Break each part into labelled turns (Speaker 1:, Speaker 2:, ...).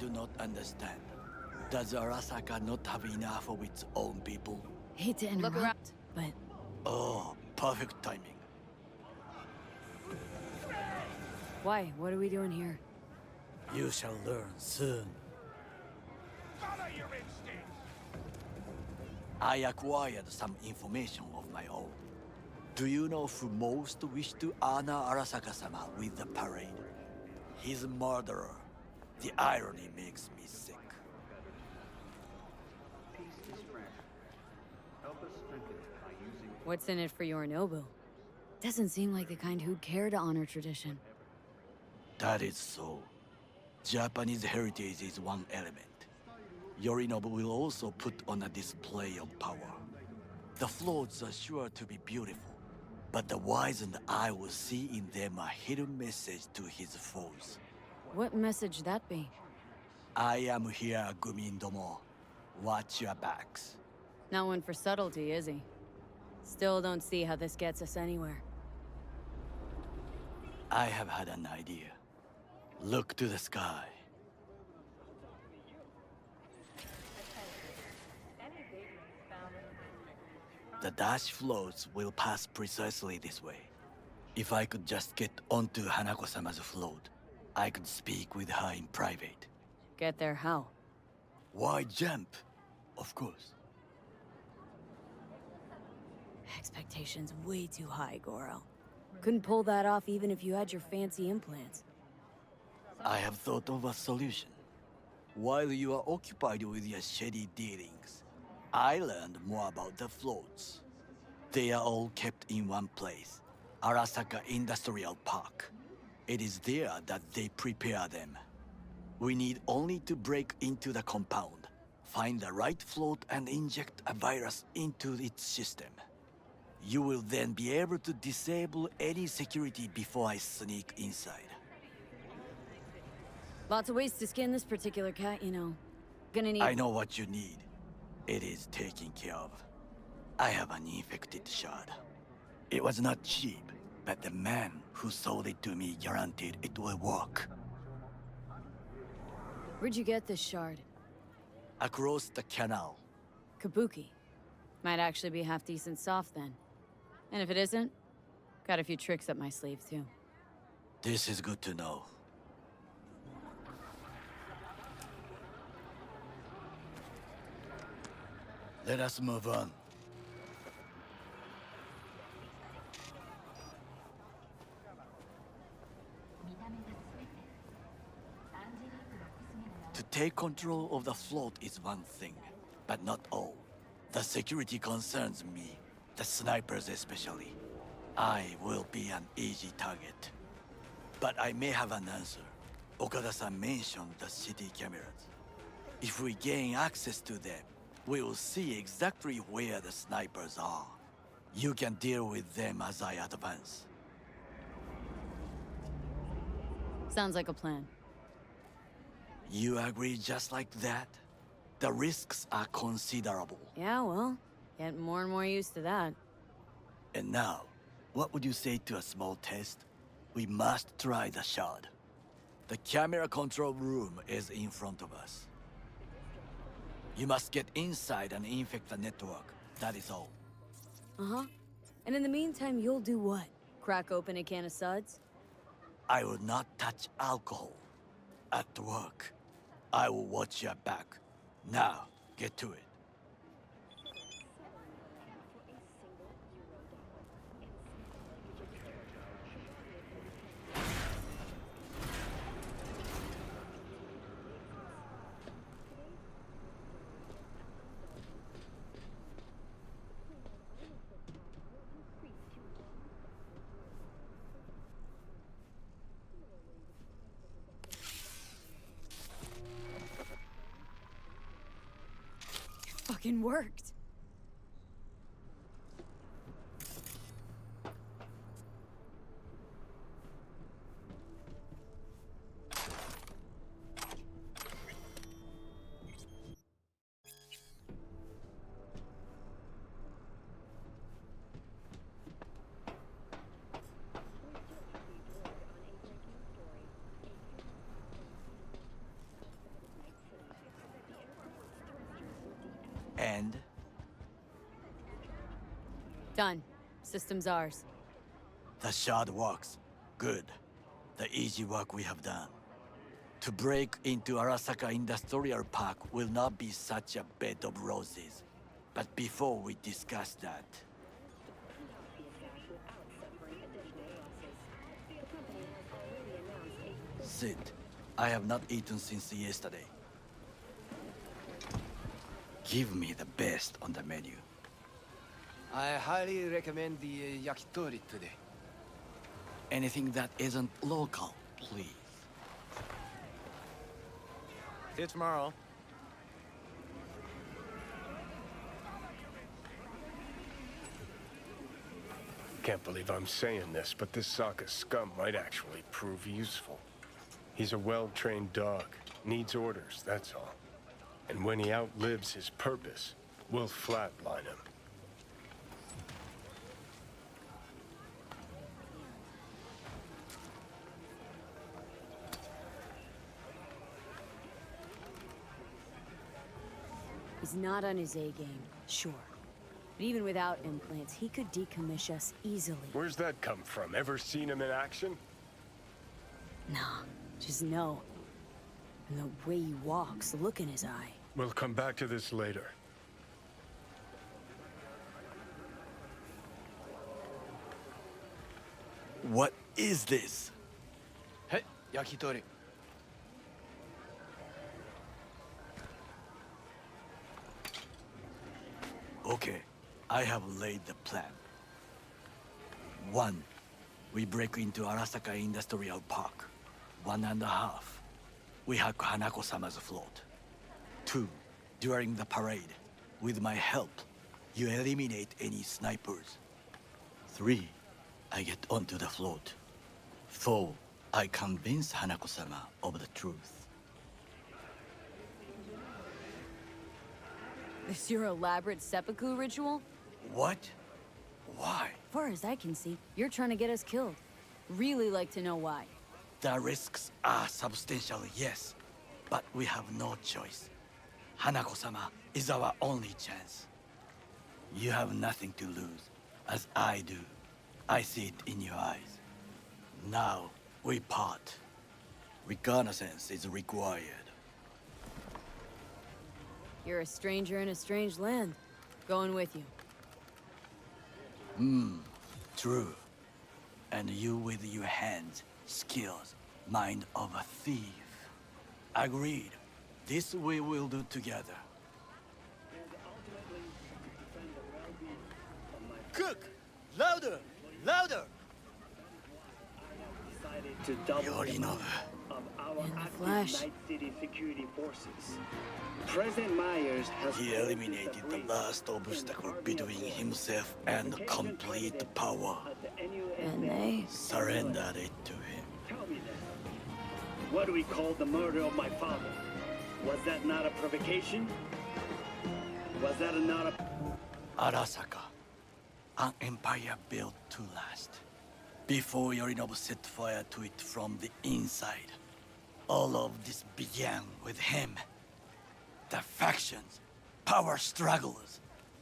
Speaker 1: do not understand. Does Arasaka not have enough of its own people?
Speaker 2: Hate to interrupt,
Speaker 3: Look around.
Speaker 2: but
Speaker 1: Oh, perfect timing.
Speaker 2: why? What are we doing here?
Speaker 1: You shall learn soon.
Speaker 4: Follow your instincts!
Speaker 1: I acquired some information of my own. Do you know who most wished to honor Arasaka-sama with the parade? His murderer. The irony makes me sick.
Speaker 2: What's in it for Yorinobu? Doesn't seem like the kind who'd care to honor tradition.
Speaker 1: That is so. Japanese heritage is one element. Yorinobu will also put on a display of power. The floats are sure to be beautiful, but the wizened eye will see in them a hidden message to his foes.
Speaker 2: What message that be?
Speaker 1: I am here, Gumindomo. Watch your backs.
Speaker 2: Not one for subtlety, is he? Still don't see how this gets us anywhere.
Speaker 1: I have had an idea. Look to the sky. The dash floats will pass precisely this way. If I could just get onto Hanako-sama's float, I could speak with her in private.
Speaker 2: Get there how?
Speaker 1: Why jump? Of course.
Speaker 2: Expectations way too high, Goro. Couldn't pull that off even if you had your fancy implants.
Speaker 1: I have thought of a solution. While you are occupied with your shady dealings, I learned more about the floats. They are all kept in one place, Arasaka Industrial Park. It is there that they prepare them. We need only to break into the compound, find the right float and inject a virus into its system. You will then be able to disable any security before I sneak inside.
Speaker 2: Lots of ways to skin this particular cat, you know. Gonna need—
Speaker 1: I know what you need. It is taken care of. I have an infected shard. It was not cheap, but the man who sold it to me guaranteed it will work.
Speaker 2: Where'd you get this shard?
Speaker 1: Across the canal.
Speaker 2: Kabuki. Might actually be half decent soft then. And if it isn't, got a few tricks up my sleeve too.
Speaker 1: This is good to know. Let us move on. To take control of the float is one thing, but not all. The security concerns me, the snipers especially. I will be an easy target. But I may have an answer. Okada-san mentioned the city cameras. If we gain access to them, we will see exactly where the snipers are. You can deal with them as I advance.
Speaker 2: Sounds like a plan.
Speaker 1: You agree just like that? The risks are considerable.
Speaker 2: Yeah, well, getting more and more used to that.
Speaker 1: And now, what would you say to a small test? We must try the shard. The camera control room is in front of us. You must get inside and infect the network. That is all.
Speaker 2: Uh-huh. And in the meantime, you'll do what? Crack open a can of suds?
Speaker 1: I will not touch alcohol. At work, I will watch your back. Now, get to it.
Speaker 2: Fucking worked. Done. System's ours.
Speaker 1: The shard works. Good. The easy work we have done. To break into Arasaka Industrial Park will not be such a bed of roses. But before we discuss that, sit. I have not eaten since yesterday. Give me the best on the menu.
Speaker 3: I highly recommend the yakitori today.
Speaker 1: Anything that isn't local, please.
Speaker 3: See you tomorrow.
Speaker 5: Can't believe I'm saying this, but this Sokka scum might actually prove useful. He's a well-trained dog. Needs orders, that's all. And when he outlives his purpose, we'll flatline him.
Speaker 2: He's not on his A game, sure. But even without implants, he could decommission us easily.
Speaker 5: Where's that come from? Ever seen him in action?
Speaker 2: Nah, just no. And the way he walks, the look in his eye.
Speaker 5: We'll come back to this later.
Speaker 1: What is this?
Speaker 3: Hey, yakitori.
Speaker 1: Okay, I have laid the plan. 1. We break into Arasaka Industrial Park. 1.5. We hack Hanako-sama's float. 2. During the parade, with my help, you eliminate any snipers. 3. I get onto the float. 4. I convince Hanako-sama of the truth.
Speaker 2: This your elaborate seppuku ritual?
Speaker 1: What? Why?
Speaker 2: Far as I can see, you're trying to get us killed. Really like to know why.
Speaker 1: The risks are substantial, yes, but we have no choice. Hanako-sama is our only chance. You have nothing to lose, as I do. I see it in your eyes. Now, we part. Reconnaissance is required.
Speaker 2: You're a stranger in a strange land. Going with you.
Speaker 1: True. And you with your hands, skills, mind of a thief. Agreed. This we will do together. Cook! Louder! Louder!
Speaker 6: To double the
Speaker 1: Yorinobu.
Speaker 6: amount of our
Speaker 2: In the
Speaker 6: active
Speaker 2: flesh.
Speaker 6: Night City security forces. President Myers has
Speaker 1: He
Speaker 6: called
Speaker 1: eliminated
Speaker 6: this a
Speaker 1: the
Speaker 6: breach
Speaker 1: last
Speaker 6: with
Speaker 1: obstacle
Speaker 6: an army
Speaker 1: between
Speaker 6: of
Speaker 1: himself and complete power.
Speaker 6: at the annual
Speaker 2: And
Speaker 6: expo.
Speaker 2: they?
Speaker 1: Surrendered it to him.
Speaker 6: Tell me then, what do we call the murder of my father? Was that not a provocation? Was that not a...
Speaker 1: Arasaka, an empire built to last. Before Yorinobu set fire to it from the inside, all of this began with him. The factions, power struggles,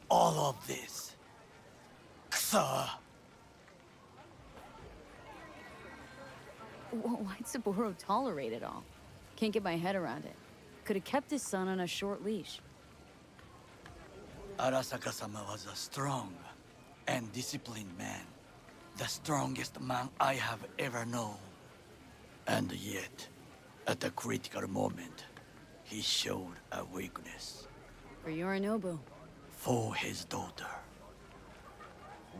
Speaker 1: all of this. Kusa!
Speaker 2: Why'd Saburo tolerate it all? Can't get my head around it. Could have kept his son on a short leash.
Speaker 1: Arasaka-sama was a strong and disciplined man. The strongest man I have ever known. And yet, at a critical moment, he showed a weakness.
Speaker 2: For Yorinobu.
Speaker 1: For his daughter.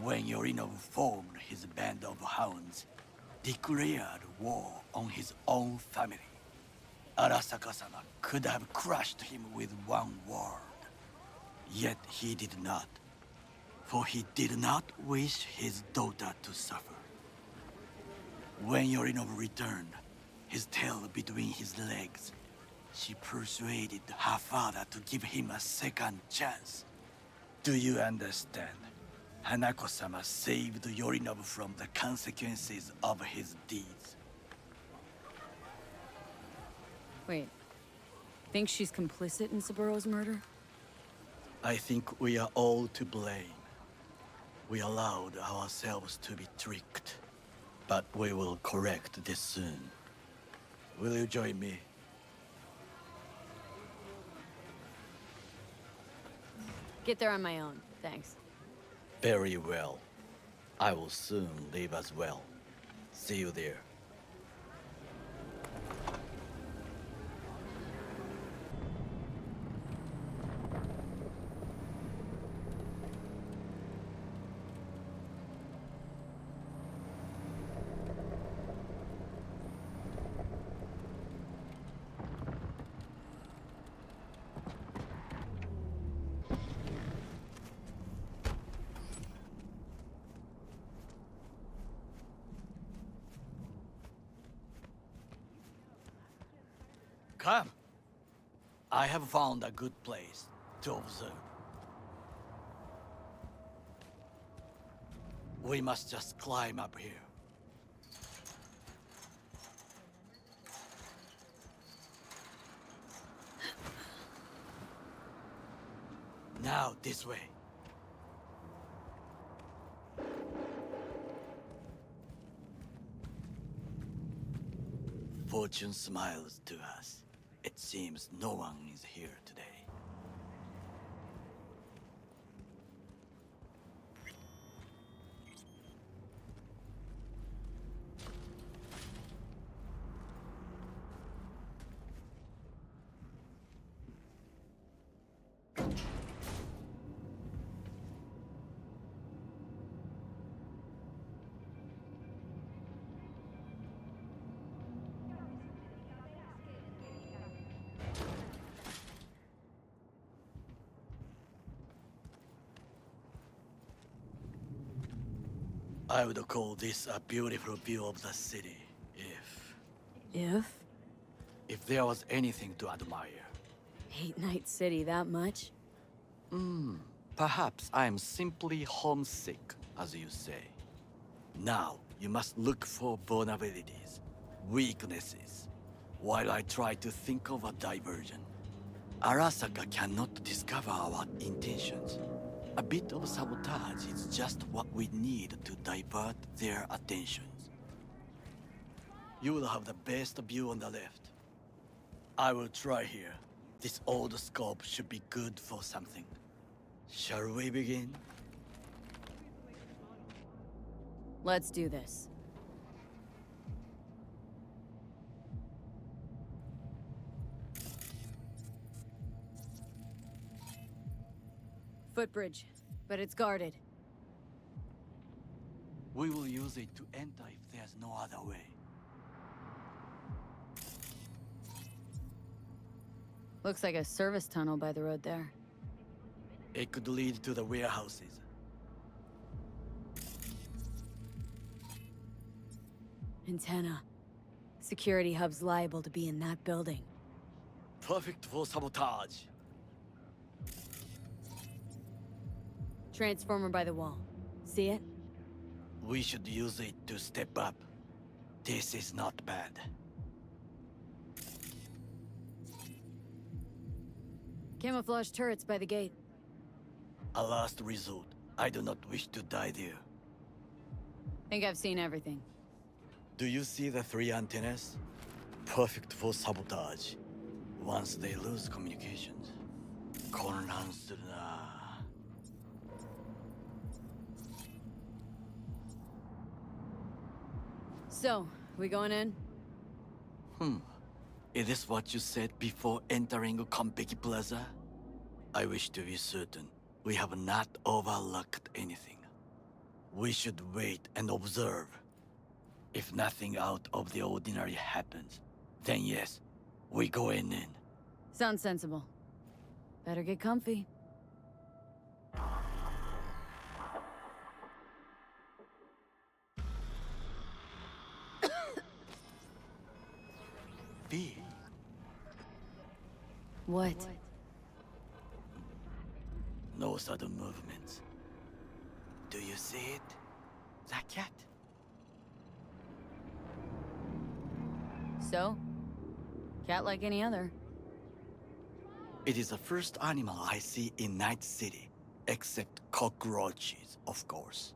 Speaker 1: When Yorinobu formed his band of hounds, declared war on his own family, Arasaka-sama could have crushed him with one word. Yet he did not, for he did not wish his daughter to suffer. When Yorinobu returned, his tail between his legs, she persuaded her father to give him a second chance. Do you understand? Hanako-sama saved Yorinobu from the consequences of his deeds.
Speaker 2: Wait. Think she's complicit in Saburo's murder?
Speaker 1: I think we are all to blame. We allowed ourselves to be tricked. But we will correct this soon. Will you join me?
Speaker 2: Get there on my own, thanks.
Speaker 1: Very well. I will soon leave as well. See you there. Come. I have found a good place to observe. We must just climb up here. Now, this way. Fortune smiles to us. It seems no one is here today. I would call this a beautiful view of the city, if there was anything to admire.
Speaker 2: Hate Night City that much?
Speaker 1: Perhaps I am simply homesick, as you say. Now, you must look for vulnerabilities, weaknesses, while I try to think of a diversion. Arasaka cannot discover our intentions. A bit of sabotage is just what we need to divert their attentions. You will have the best view on the left. I will try here. This old scope should be good for something. Shall we begin?
Speaker 2: Let's do this. Footbridge, but it's guarded.
Speaker 1: We will use it to enter if there's no other way.
Speaker 2: Looks like a service tunnel by the road there.
Speaker 1: It could lead to the warehouses.
Speaker 2: Antenna. Security hub's liable to be in that building.
Speaker 1: Perfect for sabotage.
Speaker 2: Transformer by the wall. See it?
Speaker 1: We should use it to step up. This is not bad.
Speaker 2: Camouflage turrets by the gate.
Speaker 1: A last resort. I do not wish to die there.
Speaker 2: Think I've seen everything.
Speaker 1: Do you see the 3 antennas? Perfect for sabotage. Once they lose communications.混乱するな.
Speaker 2: So, we going in?
Speaker 1: Is this what you said before entering Konpeki Plaza? I wish to be certain we have not overlooked anything. We should wait and observe. If nothing out of the ordinary happens, then yes, we go in.
Speaker 2: Sounds sensible. Better get comfy.
Speaker 1: V.
Speaker 2: What?
Speaker 1: No sudden movements. Do you see it? The cat?
Speaker 2: So? Cat like any other.
Speaker 1: It is the first animal I see in Night City, except cockroaches, of course.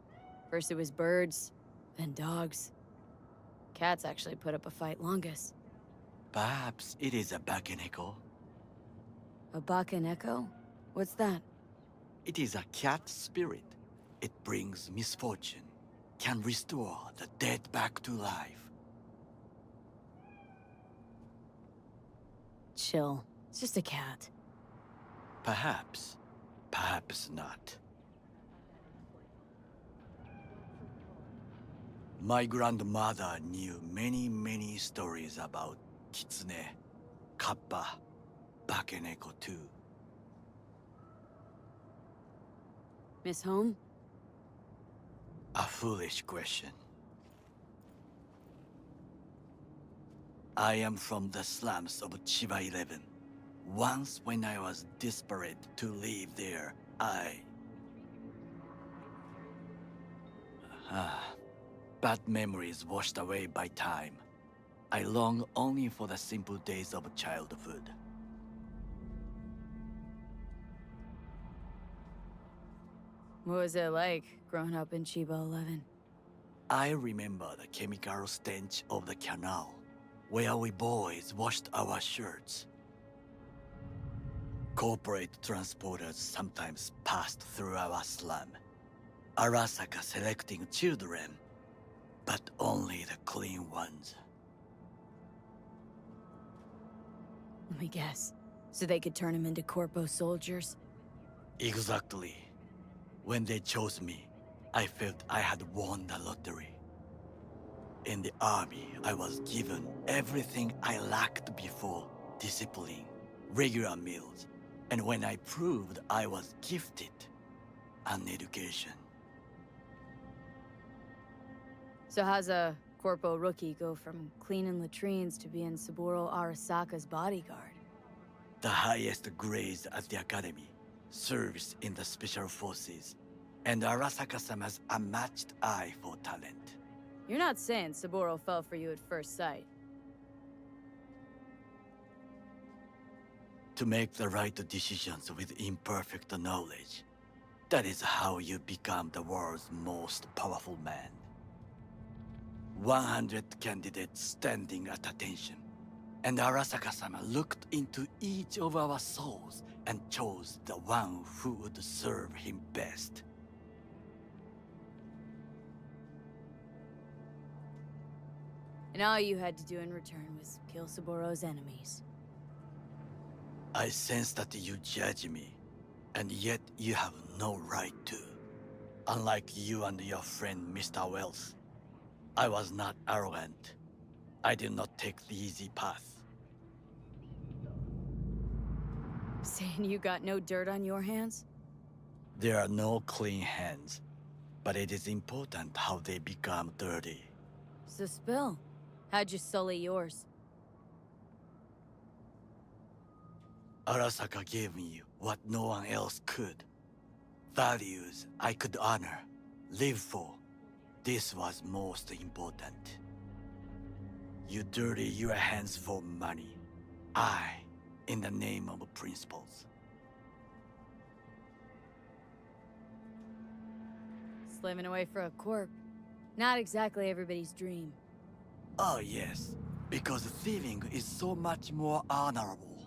Speaker 2: First it was birds, then dogs. Cats actually put up a fight longest.
Speaker 1: Perhaps it is a bakeneko.
Speaker 2: A bakaneko? What's that?
Speaker 1: It is a cat spirit. It brings misfortune, can restore the dead back to life.
Speaker 2: Chill. It's just a cat.
Speaker 1: Perhaps, perhaps not. My grandmother knew many stories about kitsune, kappa, bakeneko too.
Speaker 2: Miss Home?
Speaker 1: A foolish question. I am from the slums of Chiba 11. Once when I was desperate to live there, bad memories washed away by time. I long only for the simple days of childhood.
Speaker 2: What was it like, growing up in Chiba 11?
Speaker 1: I remember the chemical stench of the canal, where we boys washed our shirts. Corporate transporters sometimes passed through our slum, Arasaka selecting children, but only the clean ones.
Speaker 2: Let me guess. So they could turn him into corpo soldiers?
Speaker 1: Exactly. When they chose me, I felt I had won the lottery. In the army, I was given everything I lacked before: discipline, regular meals, and when I proved I was gifted, an education.
Speaker 2: So how's a corpo rookie go from cleaning latrines to being Saburo Arasaka's bodyguard?
Speaker 1: The highest grades at the academy, service in the special forces, and Arasaka-sama's unmatched eye for talent.
Speaker 2: You're not saying Saburo fell for you at first sight.
Speaker 1: To make the right decisions with imperfect knowledge, that is how you become the world's most powerful man. 100 candidates standing at attention, and Arasaka-sama looked into each of our souls and chose the one who would serve him best.
Speaker 2: And all you had to do in return was kill Saburo's enemies.
Speaker 1: I sense that you judge me, and yet you have no right to. Unlike you and your friend Mr. Wells, I was not arrogant. I did not take the easy path.
Speaker 2: Saying you got no dirt on your hands?
Speaker 1: There are no clean hands, but it is important how they become dirty.
Speaker 2: So spill. How'd you sully yours?
Speaker 1: Arasaka gave me what no one else could. Values I could honor, live for. This was most important. You dirty your hands for money. I, in the name of principles.
Speaker 2: Slaving away for a corp. Not exactly everybody's dream.
Speaker 1: Oh yes, because thieving is so much more honorable.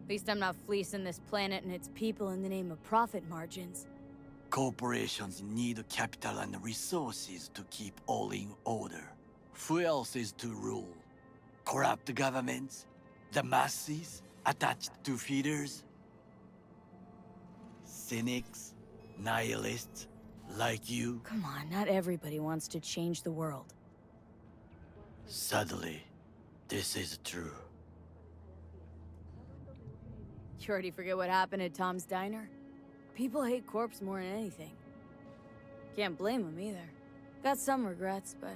Speaker 2: At least I'm not fleecing this planet and its people in the name of profit margins.
Speaker 1: Corporations need capital and resources to keep all in order. Who else is to rule? Corrupt governments? The masses attached to feeders? Cynics? Nihilists? Like you?
Speaker 2: Come on, not everybody wants to change the world.
Speaker 1: Sadly, this is true.
Speaker 2: You already forget what happened at Tom's Diner? People hate corpse more than anything. Can't blame them either. Got some regrets, but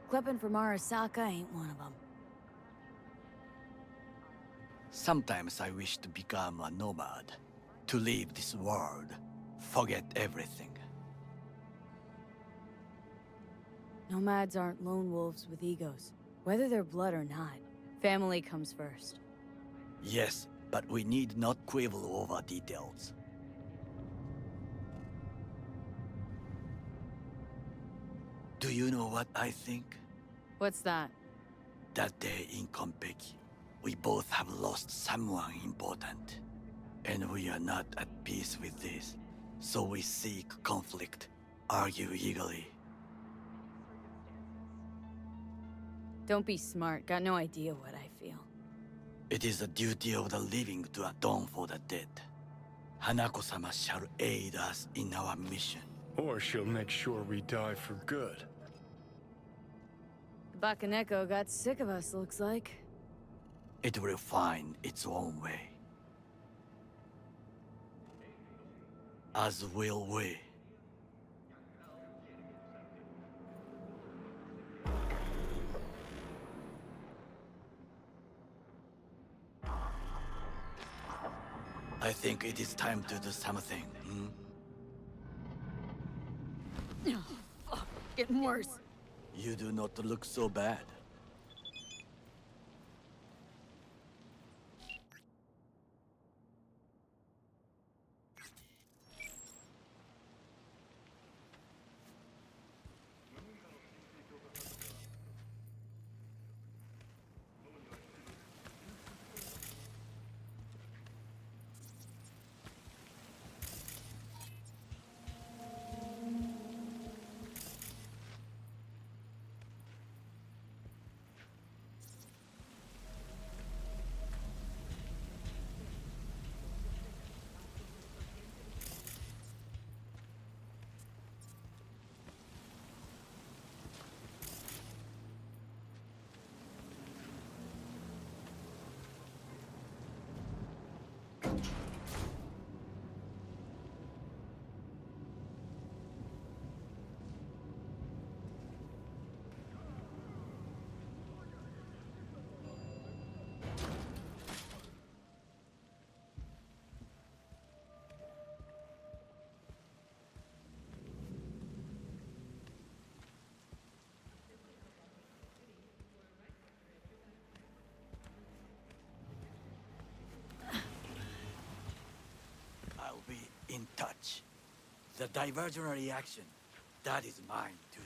Speaker 2: clipping from Arasaka ain't one of them.
Speaker 1: Sometimes I wish to become a nomad, to leave this world, forget everything.
Speaker 2: Nomads aren't lone wolves with egos. Whether they're blood or not, family comes first.
Speaker 1: Yes, but we need not quibble over details. Do you know what I think?
Speaker 2: What's that?
Speaker 1: That day in Konpeki, we both have lost someone important. And we are not at peace with this. So we seek conflict, argue eagerly.
Speaker 2: Don't be smart. Got no idea what I feel.
Speaker 1: It is the duty of the living to atone for the dead. Hanako-sama shall aid us in our mission.
Speaker 5: Or she'll make sure we die for good.
Speaker 2: Bakaneko got sick of us, looks like.
Speaker 1: It will find its own way. As will we. I think it is time to do something.
Speaker 2: Fuck, getting worse.
Speaker 1: You do not look so bad. I'll be in touch. The divergent reaction, that is mine to do.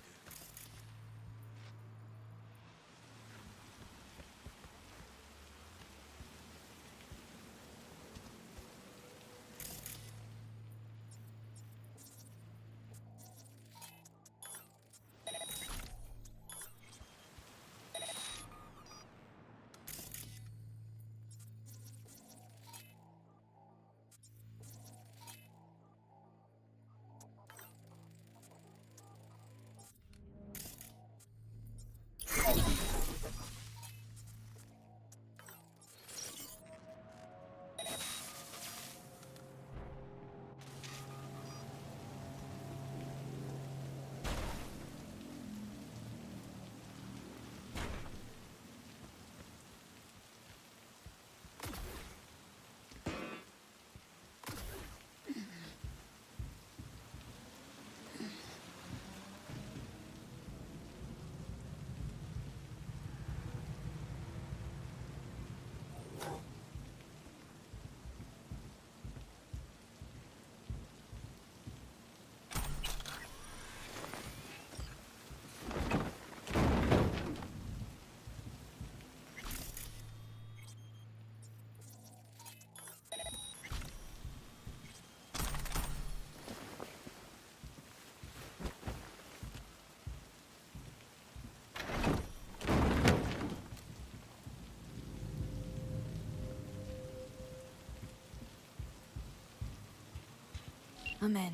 Speaker 2: I'm in.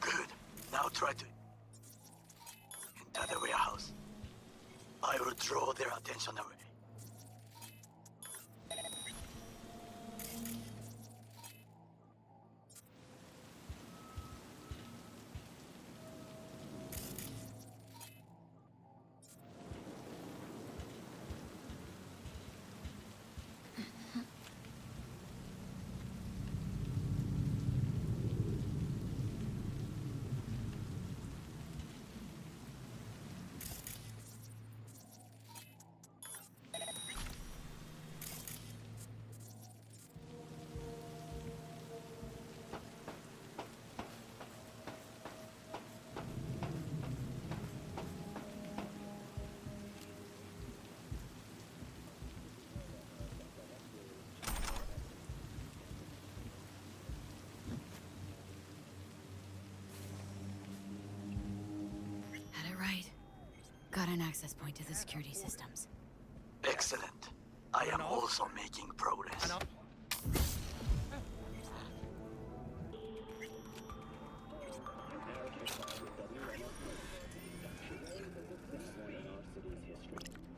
Speaker 1: Good. Now try to enter the warehouse. I will draw their attention away.
Speaker 2: got an access point to the security systems.
Speaker 1: Excellent. I am also making progress.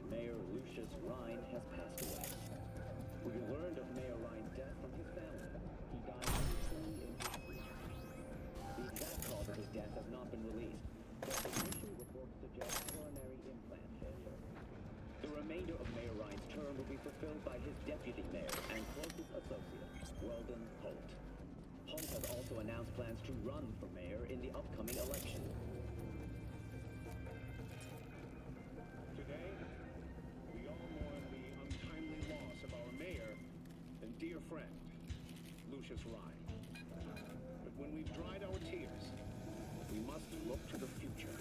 Speaker 6: Mayor Lucius Rhine has passed away. We learned of Mayor Rhine's death from his family. He died peacefully in his sleep. The exact cause of his death has not been released, but initial reports suggest coronary implant failure. The remainder of Mayor Rhine's term will be fulfilled by his deputy mayor and closest associate, Weldon Holt. Holt has also announced plans to run for mayor in the upcoming election.
Speaker 4: Today, we all mourn the untimely loss of our mayor and dear friend, Lucius Rhine. But when we've dried our tears, we must look to the future.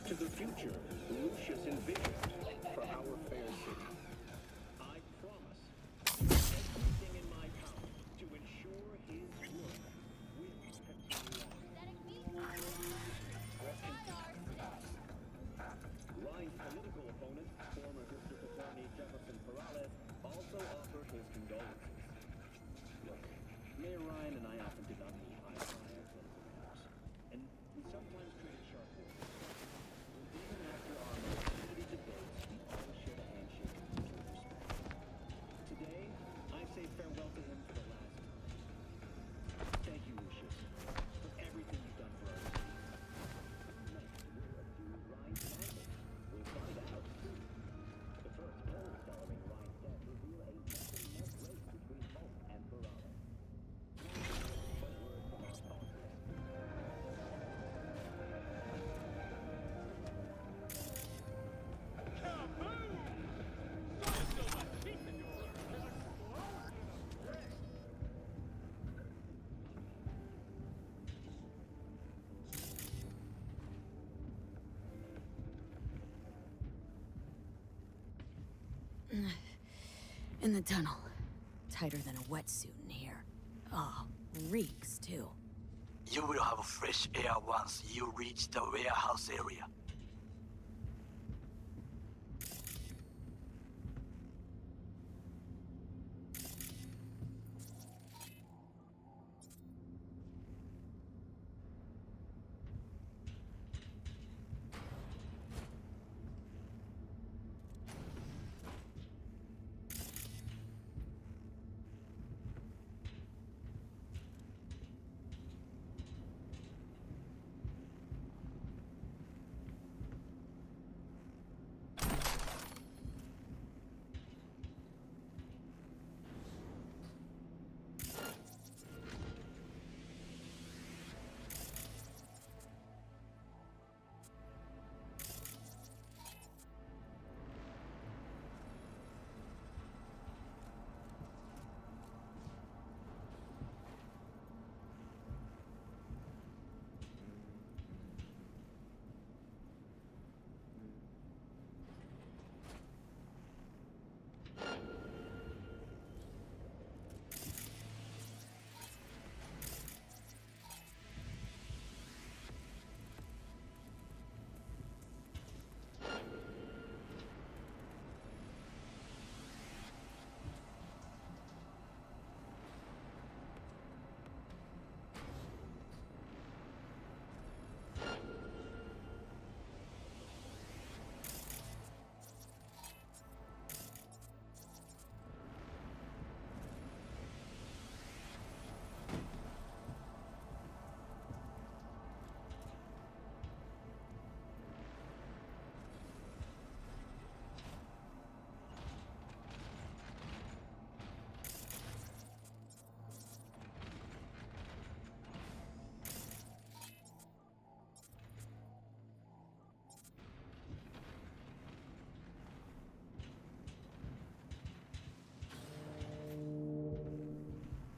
Speaker 4: To the future Lucius envisioned for our fair city. I promise everything in my power to ensure his work will continue on. Rhine's political opponent, former district attorney Jefferson Perales, also offered his condolences. Look, Mayor Rhine and I often did not meet eye to eye on political matters, and we sometimes traded sharp words. Even after our most heated debates, we always shared a handshake and mutual respect. Today, I say farewell to him for the last time. Thank you, Lucius, for everything you've done for our city. Next, we'll do Rhine's family. We'll find out soon. The first polls following Rhine's death reveal a nothing-net race between Holt and Perales. A word from our sponsors.
Speaker 2: In the tunnel. Tighter than a wetsuit in here. Oh, reeks too.
Speaker 1: You will have fresh air once you reach the warehouse area.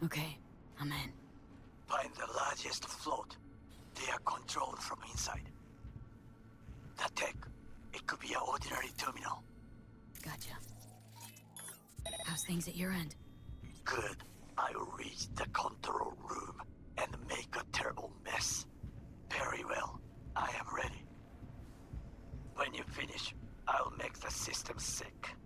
Speaker 2: Okay, I'm in.
Speaker 1: Find the largest float. They are controlled from inside. The tech, it could be an ordinary terminal.
Speaker 2: Gotcha. How's things at your end?
Speaker 1: Good. I will reach the control room and make a terrible mess. Very well. I am ready. When you finish
Speaker 7: system's sick.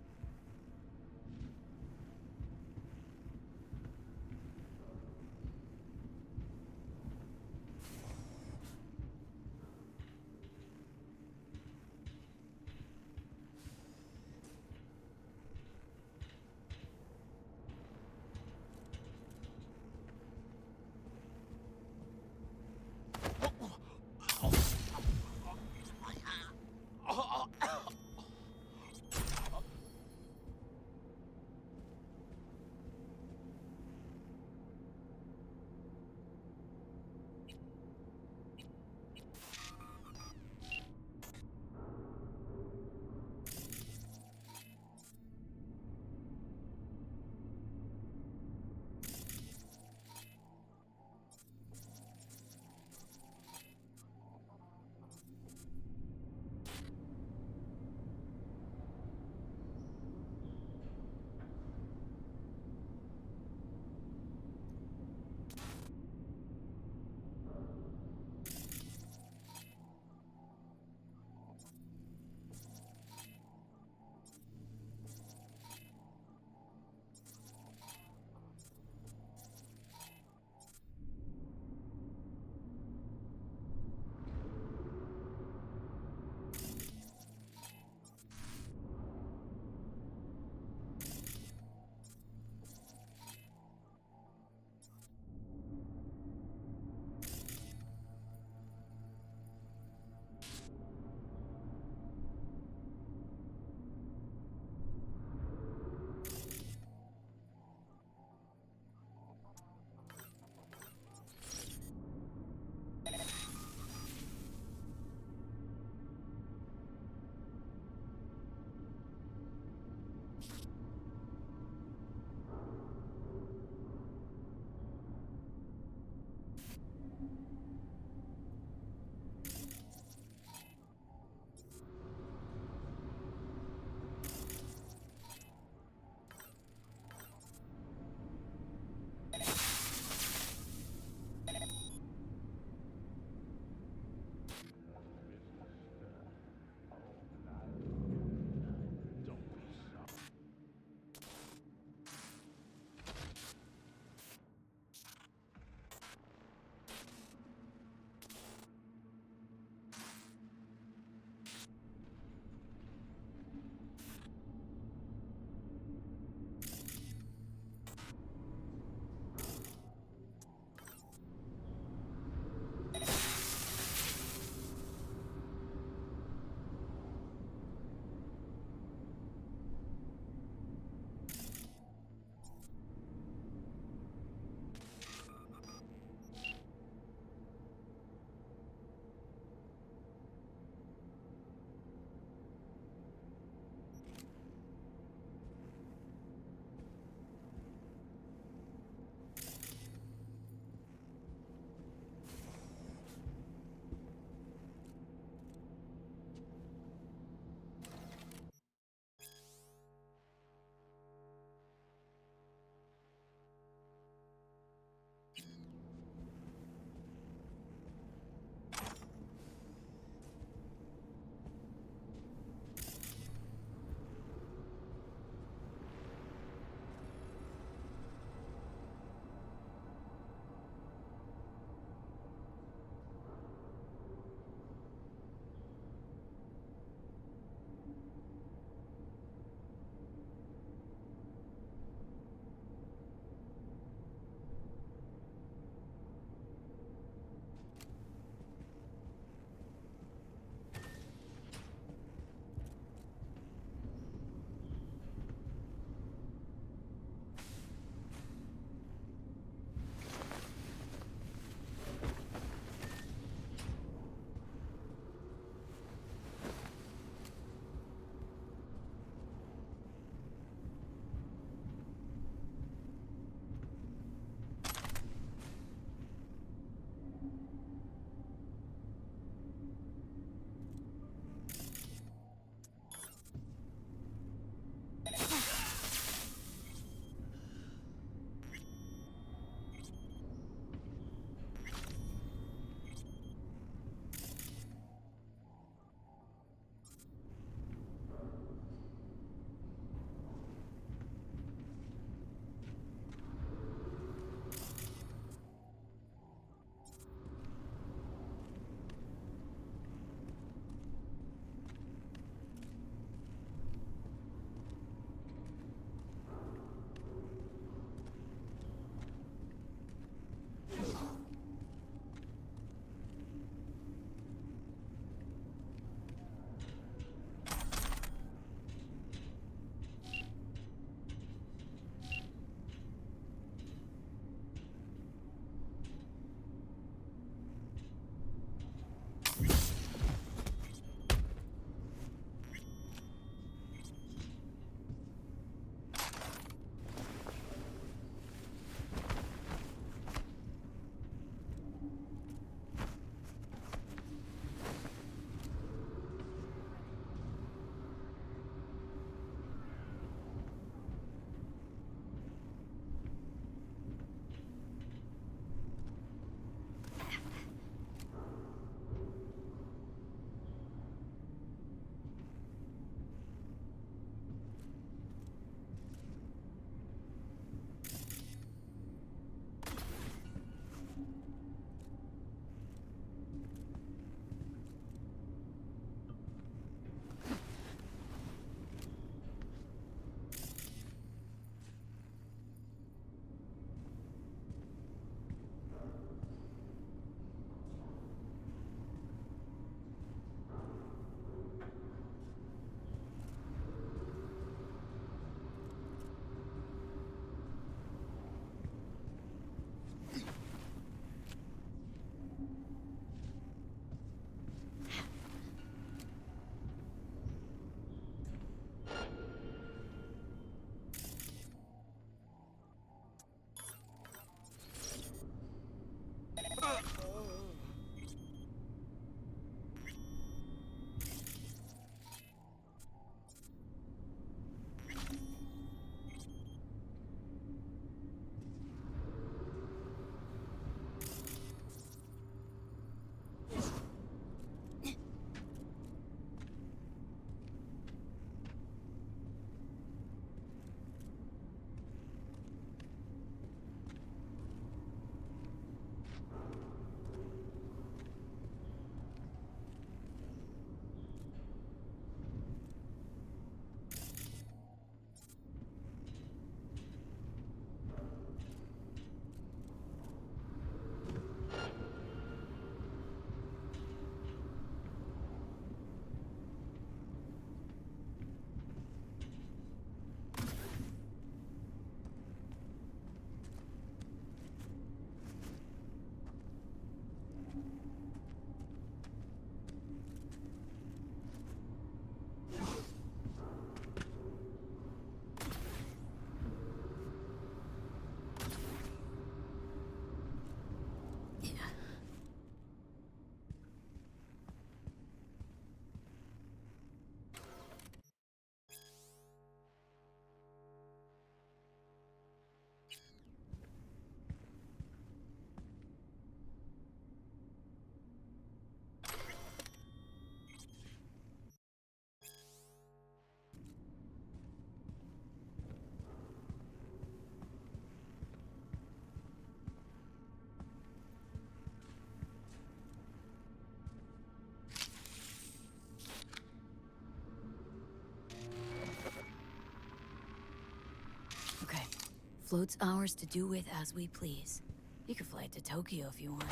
Speaker 2: float's ours to do with as we please. You can fly it to Tokyo if you want.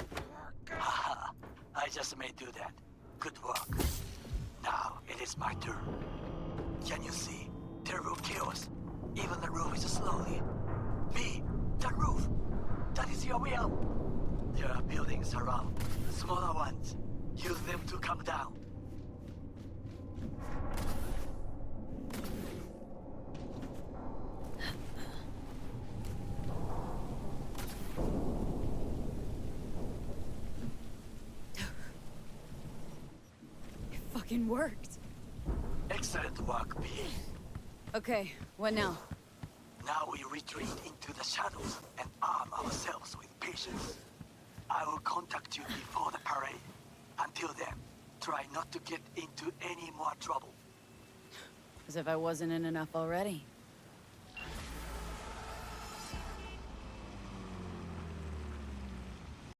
Speaker 1: Haha, I just may do that. Good work. Now it is my turn. Can you see? The roof kills. Even the roof is slowly. B, the roof. That is your will. There are buildings around, smaller ones. Use them to come down.
Speaker 2: It fucking worked.
Speaker 1: Excellent work, B.
Speaker 2: Okay, what now?
Speaker 1: Now we retreat into the shadows and arm ourselves with patience. I will contact you before the parade. Until then, try not to get into any more trouble.
Speaker 2: As if I wasn't in enough already.